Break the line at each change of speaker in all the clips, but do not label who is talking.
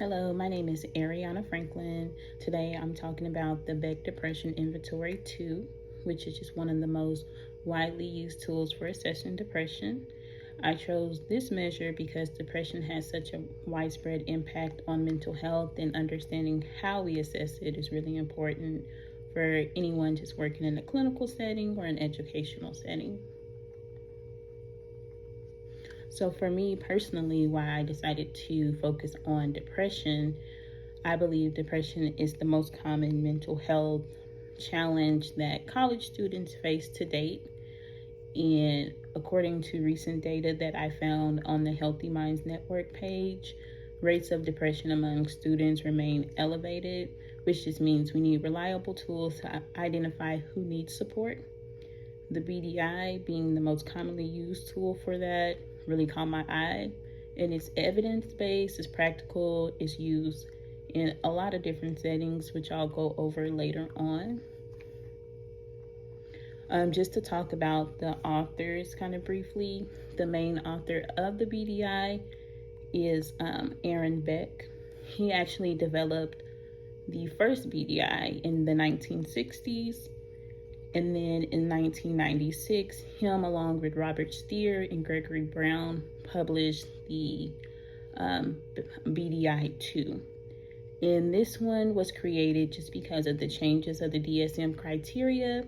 Hello, my name is Ariana Franklin. Today I'm talking about the Beck Depression Inventory 2, which is just one of the most widely used tools for assessing depression. I chose this measure because depression has such a widespread impact on mental health, and understanding how we assess it is really important for anyone just working in a clinical setting or an educational setting. So for me personally, why I decided to focus on depression, I believe depression is the most common mental health challenge that college students face to date. And according to recent data that I found on the Healthy Minds Network page, rates of depression among students remain elevated, which just means we need reliable tools to identify who needs support. The Bdi-Ii being the most commonly used tool for that really caught my eye, and it's evidence-based, it's practical, it's used in a lot of different settings, which I'll go over later on. Just to talk about the authors kind of briefly, the main author of the Bdi-Ii is Aaron Beck. He actually developed the first Bdi-Ii in the 1960s. And then in 1996, him along with Robert Steer and Gregory Brown published the Bdi-II. And this one was created just because of the changes of the DSM criteria.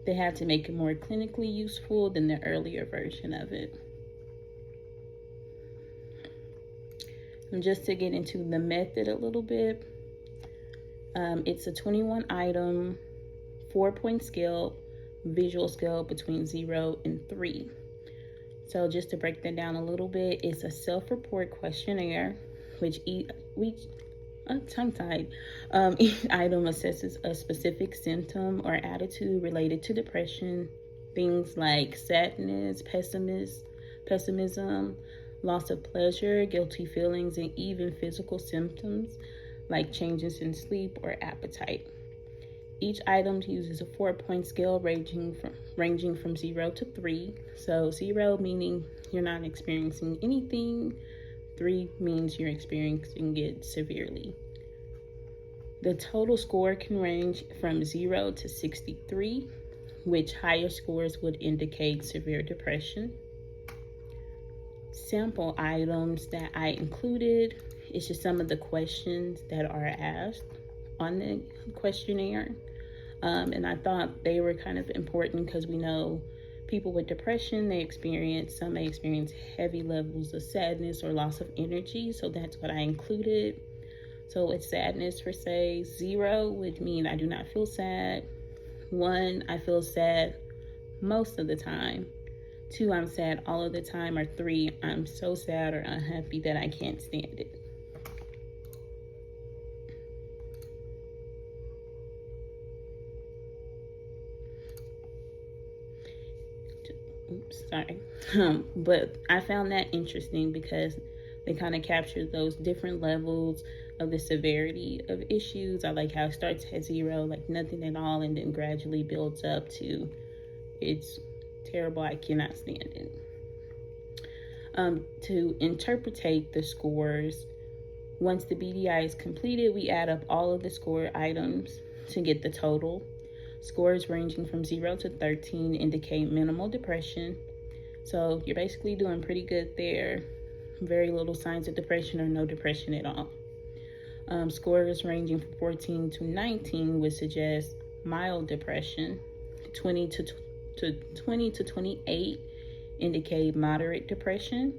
They had to make it more clinically useful than the earlier version of it. And just to get into the method a little bit, it's a 21 item 4-point scale, visual scale between 0 and 3. So just to break that down a little bit, it's a self-report questionnaire, which each item assesses a specific symptom or attitude related to depression. Things like sadness, pessimism, loss of pleasure, guilty feelings, and even physical symptoms like changes in sleep or appetite. Each item uses a 4-point scale ranging from 0 to 3. So 0 meaning you're not experiencing anything. 3 means you're experiencing it severely. The total score can range from 0 to 63, which higher scores would indicate severe depression. Sample items that I included is just some of the questions that are asked on the questionnaire. And I thought they were kind of important because we know people with depression, some may experience heavy levels of sadness or loss of energy. So that's what I included. So with sadness, per se, 0 would mean I do not feel sad. 1, I feel sad most of the time. 2, I'm sad all of the time. Or 3, I'm so sad or unhappy that I can't stand it. But I found that interesting because they kind of captured those different levels of the severity of issues. I like how it starts at 0, like nothing at all, and then gradually builds up to it's terrible, I cannot stand it. To interpretate the scores, once the Bdi is completed, we add up all of the score items to get the total. Scores ranging from 0 to 13 indicate minimal depression. So you're basically doing pretty good there. Very little signs of depression or no depression at all. Scores ranging from 14 to 19 would suggest mild depression. 20 to 28 indicate moderate depression.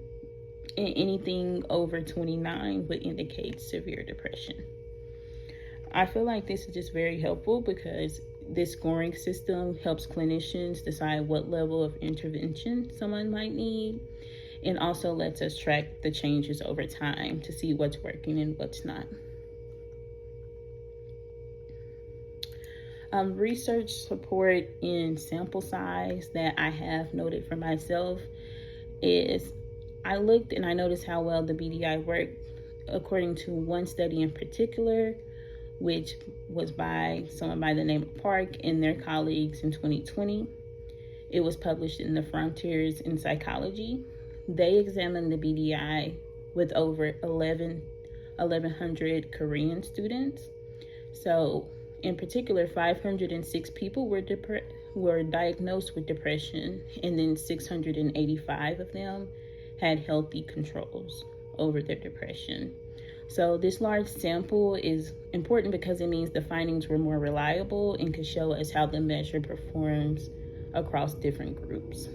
And anything over 29 would indicate severe depression. I feel like this is just very helpful because this scoring system helps clinicians decide what level of intervention someone might need, and also lets us track the changes over time to see what's working and what's not. Research support in sample size that I have noted for myself is I looked and I noticed how well the Bdi worked according to one study in particular, which was by someone by the name of Park and their colleagues in 2020. It was published in the Frontiers in Psychology. They examined the Bdi with over 1,100 Korean students. So, in particular, 506 people were diagnosed with depression, and then 685 of them had healthy controls over their depression. So this large sample is important because it means the findings were more reliable and could show us how the measure performs across different groups.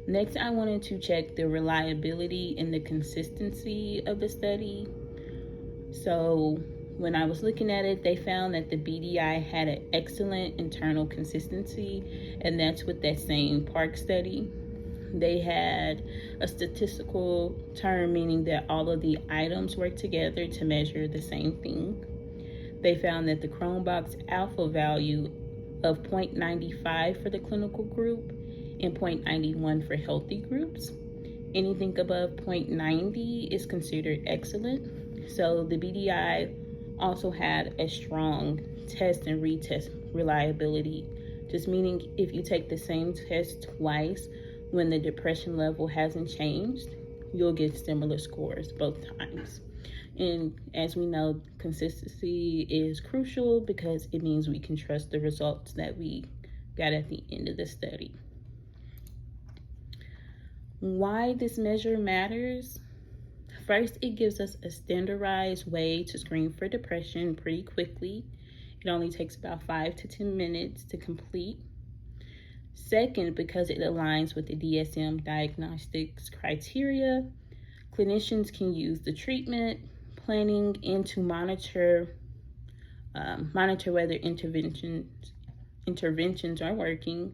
Next, I wanted to check the reliability and the consistency of the study. So when I was looking at it, they found that the Bdi had an excellent internal consistency, and that's with that same Park study. They had a statistical term, meaning that all of the items work together to measure the same thing. They found that the Cronbach's alpha value of 0.95 for the clinical group and 0.91 for healthy groups. Anything above 0.90 is considered excellent. So the Bdi also had a strong test and retest reliability, just meaning if you take the same test twice, when the depression level hasn't changed, you'll get similar scores both times. And as we know, consistency is crucial because it means we can trust the results that we got at the end of the study. Why this measure matters? First, it gives us a standardized way to screen for depression pretty quickly. It only takes about 5 to 10 minutes to complete. Second, because it aligns with the DSM diagnostics criteria, clinicians can use the treatment planning and to monitor whether interventions are working.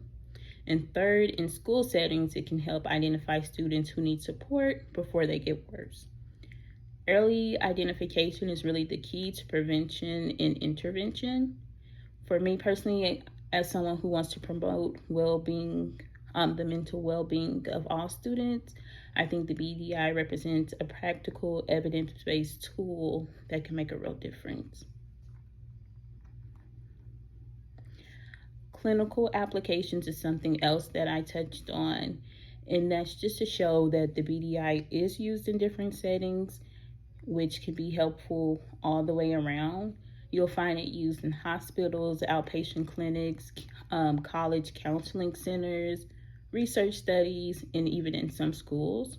And third, in school settings, it can help identify students who need support before they get worse. Early identification is really the key to prevention and intervention. For me personally, as someone who wants to promote well-being, the mental well-being of all students, I think the Bdi represents a practical, evidence-based tool that can make a real difference. Clinical applications is something else that I touched on, and that's just to show that the Bdi is used in different settings, which can be helpful all the way around. You'll find it used in hospitals, outpatient clinics, college counseling centers, research studies, and even in some schools.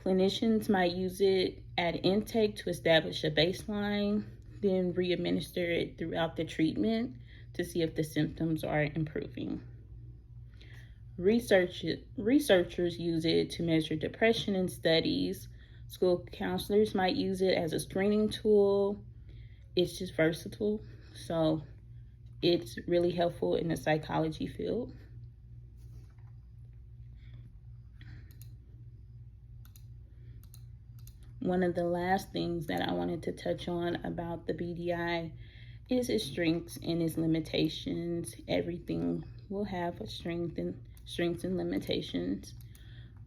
Clinicians might use it at intake to establish a baseline, then re-administer it throughout the treatment to see if the symptoms are improving. Researchers use it to measure depression in studies. School counselors might use it as a screening tool. It's just versatile, so it's really helpful in the psychology field. One of the last things that I wanted to touch on about the Bdi is its strengths and its limitations. Everything will have a strengths and limitations.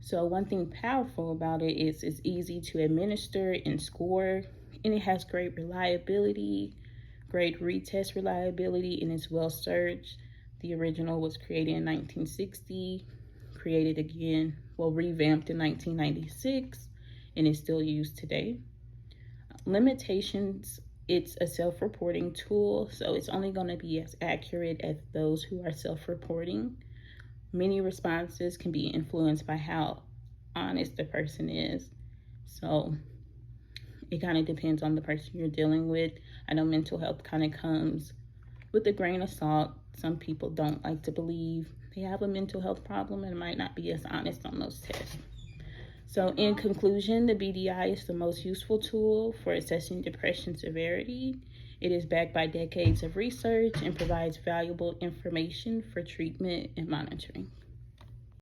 So one thing powerful about it is it's easy to administer and score, and it has great reliability, great retest reliability, and it's well searched. The original was created in 1960, revamped in 1996, and is still used today. Limitations: it's a self-reporting tool, so it's only going to be as accurate as those who are self-reporting. Many responses can be influenced by how honest the person is. So it kind of depends on the person you're dealing with. I know mental health kind of comes with a grain of salt. Some people don't like to believe they have a mental health problem and might not be as honest on those tests. So in conclusion, the Bdi is the most useful tool for assessing depression severity. It is backed by decades of research and provides valuable information for treatment and monitoring.